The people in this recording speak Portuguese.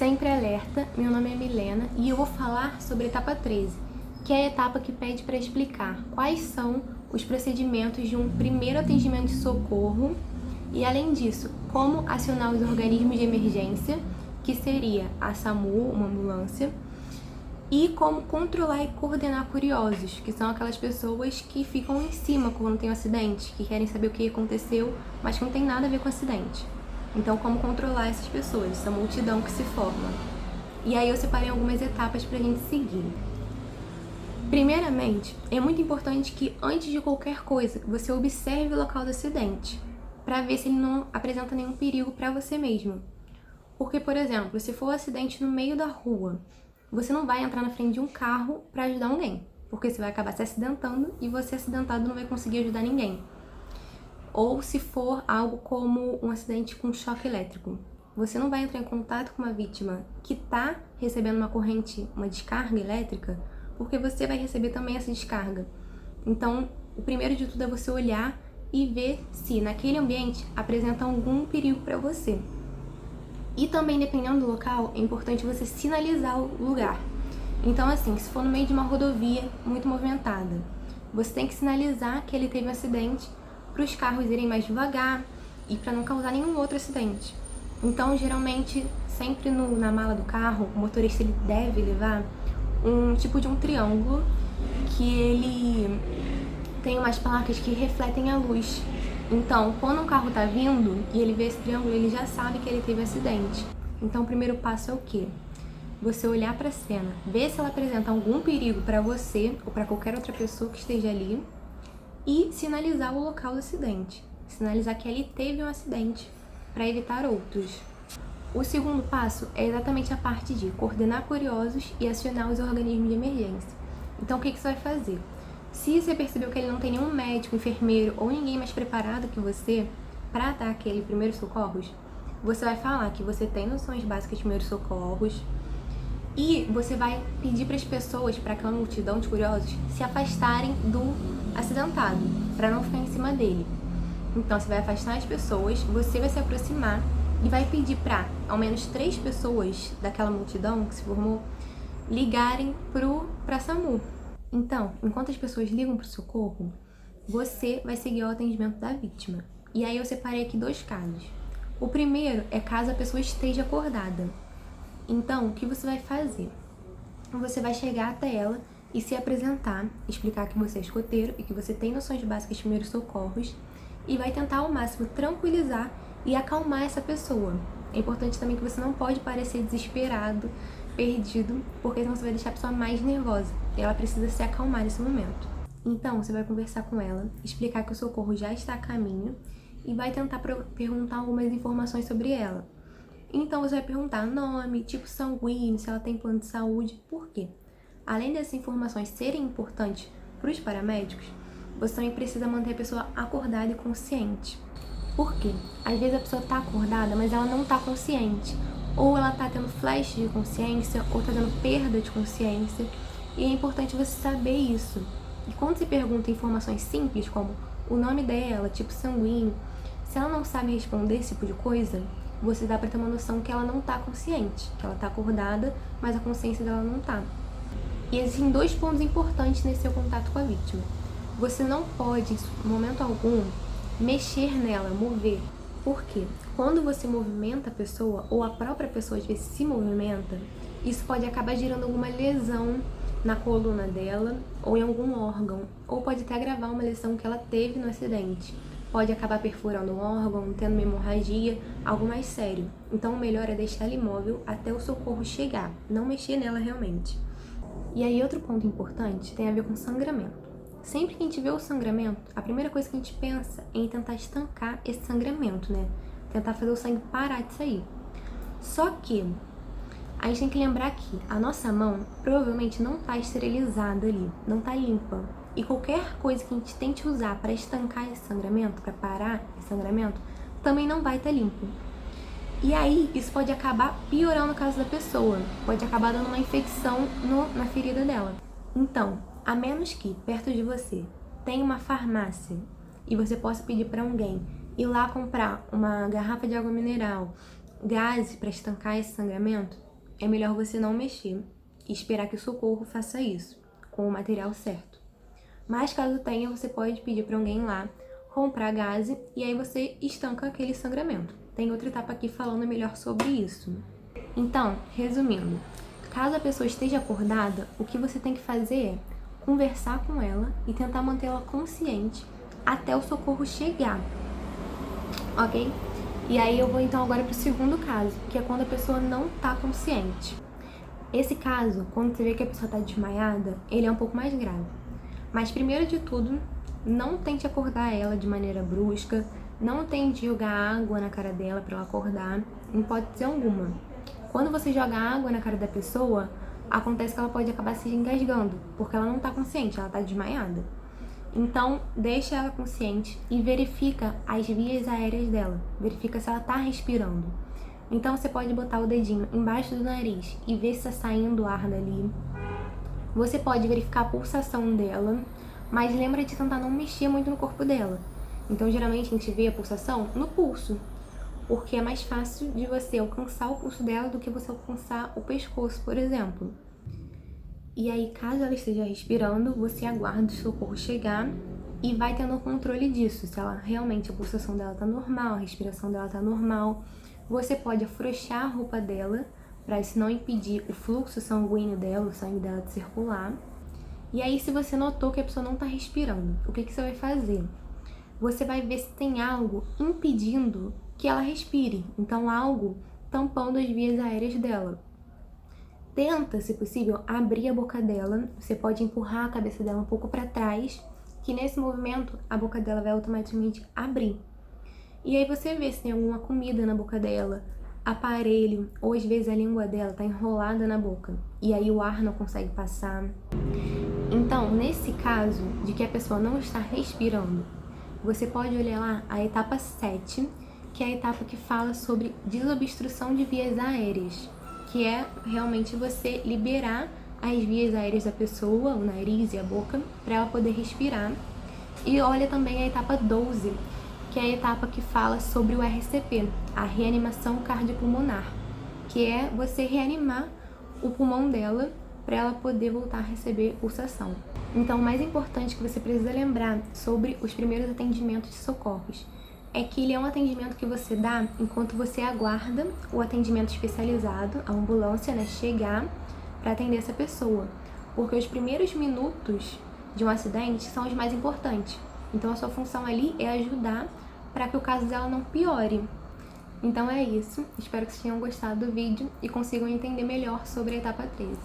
Sempre alerta, meu nome é Milena e eu vou falar sobre a etapa 13, que é a etapa que pede para explicar quais são os procedimentos de um primeiro atendimento de socorro e, além disso, como acionar os organismos de emergência, que seria a SAMU, uma ambulância, e como controlar e coordenar curiosos, que são aquelas pessoas que ficam em cima quando tem um acidente, que querem saber o que aconteceu, mas que não tem nada a ver com o acidente. Então, como controlar essas pessoas, essa multidão que se forma. E aí eu separei algumas etapas pra gente seguir. Primeiramente, é muito importante que antes de qualquer coisa, você observe o local do acidente, para ver se ele não apresenta nenhum perigo para você mesmo. Porque, por exemplo, se for um acidente no meio da rua, você não vai entrar na frente de um carro para ajudar alguém, porque você vai acabar se acidentando e você acidentado não vai conseguir ajudar ninguém. Ou se for algo como um acidente com choque elétrico, você não vai entrar em contato com uma vítima que está recebendo uma corrente, uma descarga elétrica, porque você vai receber também essa descarga. Então, o primeiro de tudo é você olhar e ver se naquele ambiente apresenta algum perigo para você. E também, dependendo do local, é importante você sinalizar o lugar. Então, assim, se for no meio de uma rodovia muito movimentada, você tem que sinalizar que ele teve um acidente para os carros irem mais devagar e para não causar nenhum outro acidente. Então, geralmente, sempre na mala do carro, o motorista ele deve levar um tipo de um triângulo que ele tem umas placas que refletem a luz. Então, quando um carro tá vindo e ele vê esse triângulo, ele já sabe que ele teve acidente. Então, o primeiro passo é o quê? Você olhar para a cena, ver se ela apresenta algum perigo para você ou para qualquer outra pessoa que esteja ali e sinalizar o local do acidente. Sinalizar que ali teve um acidente para evitar outros. O segundo passo é exatamente a parte de coordenar curiosos e acionar os organismos de emergência. Então, o que você vai fazer? Se você percebeu que ele não tem nenhum médico, enfermeiro ou ninguém mais preparado que você para dar aquele primeiros socorros, você vai falar que você tem noções básicas de primeiros socorros e você vai pedir para as pessoas, para aquela multidão de curiosos, se afastarem do acidentado, para não ficar em cima dele. Então, você vai afastar as pessoas, você vai se aproximar e vai pedir para ao menos 3 pessoas daquela multidão que se formou ligarem para a SAMU. Então, enquanto as pessoas ligam para o socorro, você vai seguir o atendimento da vítima. E aí eu separei aqui 2 casos. O primeiro é caso a pessoa esteja acordada. Então, o que você vai fazer? Você vai chegar até ela e se apresentar, explicar que você é escoteiro e que você tem noções básicas de primeiros socorros e vai tentar ao máximo tranquilizar e acalmar essa pessoa. É importante também que você não pode parecer desesperado, perdido, porque senão você vai deixar a pessoa mais nervosa e ela precisa se acalmar nesse momento. Então, você vai conversar com ela, explicar que o socorro já está a caminho e vai tentar perguntar algumas informações sobre ela. Então, você vai perguntar nome, tipo sanguíneo, se ela tem plano de saúde, por quê? Além dessas informações serem importantes para os paramédicos, você também precisa manter a pessoa acordada e consciente. Por quê? Às vezes a pessoa está acordada, mas ela não está consciente. Ou ela está tendo flash de consciência, ou está tendo perda de consciência. E é importante você saber isso. E quando se pergunta informações simples, como o nome dela, tipo sanguíneo, se ela não sabe responder esse tipo de coisa, você dá para ter uma noção que ela não está consciente, que ela está acordada, mas a consciência dela não está. E existem 2 pontos importantes nesse seu contato com a vítima. Você não pode, em momento algum, mexer nela, mover. Por quê? Quando você movimenta a pessoa, ou a própria pessoa às vezes se movimenta, isso pode acabar gerando alguma lesão na coluna dela ou em algum órgão, ou pode até agravar uma lesão que ela teve no acidente. Pode acabar perfurando um órgão, tendo uma hemorragia, algo mais sério. Então, o melhor é deixar ela imóvel até o socorro chegar, não mexer nela realmente. E aí, outro ponto importante tem a ver com sangramento. Sempre que a gente vê o sangramento, a primeira coisa que a gente pensa é em tentar estancar esse sangramento, né? Tentar fazer o sangue parar de sair. Só que a gente tem que lembrar que a nossa mão provavelmente não está esterilizada ali, não está limpa. E qualquer coisa que a gente tente usar para estancar esse sangramento, para parar esse sangramento, também não vai estar limpo. E aí, isso pode acabar piorando o caso da pessoa, pode acabar dando uma infecção na ferida dela. Então, a menos que perto de você tenha uma farmácia e você possa pedir para alguém ir lá comprar uma garrafa de água mineral, gás para estancar esse sangramento, é melhor você não mexer e esperar que o socorro faça isso, com o material certo. Mas caso tenha, você pode pedir para alguém lá comprar gaze e aí você estanca aquele sangramento. Tem outra etapa aqui falando melhor sobre isso. Então, resumindo, caso a pessoa esteja acordada, o que você tem que fazer é conversar com ela e tentar mantê-la consciente até o socorro chegar, ok? E aí eu vou então agora para o segundo caso, que é quando a pessoa não está consciente. Esse caso, quando você vê que a pessoa está desmaiada, ele é um pouco mais grave. Mas primeiro de tudo, não tente acordar ela de maneira brusca, não tente jogar água na cara dela para ela acordar, em hipótese alguma. Quando você joga água na cara da pessoa, acontece que ela pode acabar se engasgando, porque ela não está consciente, ela está desmaiada. Então, deixa ela consciente e verifica as vias aéreas dela, verifica se ela está respirando. Então, você pode botar o dedinho embaixo do nariz e ver se está saindo ar dali. Você pode verificar a pulsação dela, mas lembra de tentar não mexer muito no corpo dela. Então, geralmente, a gente vê a pulsação no pulso, porque é mais fácil de você alcançar o pulso dela do que você alcançar o pescoço, por exemplo. E aí, caso ela esteja respirando, você aguarda o socorro chegar e vai tendo o controle disso. Se ela realmente a pulsação dela tá normal, a respiração dela tá normal, você pode afrouxar a roupa dela para isso não impedir o fluxo sanguíneo dela, o sangue dela de circular. E aí, se você notou que a pessoa não tá respirando, o que você vai fazer? Você vai ver se tem algo impedindo que ela respire. Então, algo tampando as vias aéreas dela. Tenta, se possível, abrir a boca dela. Você pode empurrar a cabeça dela um pouco para trás, que nesse movimento a boca dela vai automaticamente abrir. E aí você vê se tem alguma comida na boca dela, aparelho, ou às vezes a língua dela tá enrolada na boca e aí o ar não consegue passar. Então, nesse caso de que a pessoa não está respirando, você pode olhar lá a etapa 7, que é a etapa que fala sobre desobstrução de vias aéreas, que é realmente você liberar as vias aéreas da pessoa, o nariz e a boca, para ela poder respirar. E olha também a etapa 12, que é a etapa que fala sobre o RCP, a reanimação cardiopulmonar, que é você reanimar o pulmão dela para ela poder voltar a receber pulsação. Então, o mais importante que você precisa lembrar sobre os primeiros atendimentos de socorros é que ele é um atendimento que você dá enquanto você aguarda o atendimento especializado, a ambulância, chegar para atender essa pessoa. Porque os primeiros minutos de um acidente são os mais importantes. Então, a sua função ali é ajudar para que o caso dela não piore. Então é isso. Espero que vocês tenham gostado do vídeo e consigam entender melhor sobre a etapa 13.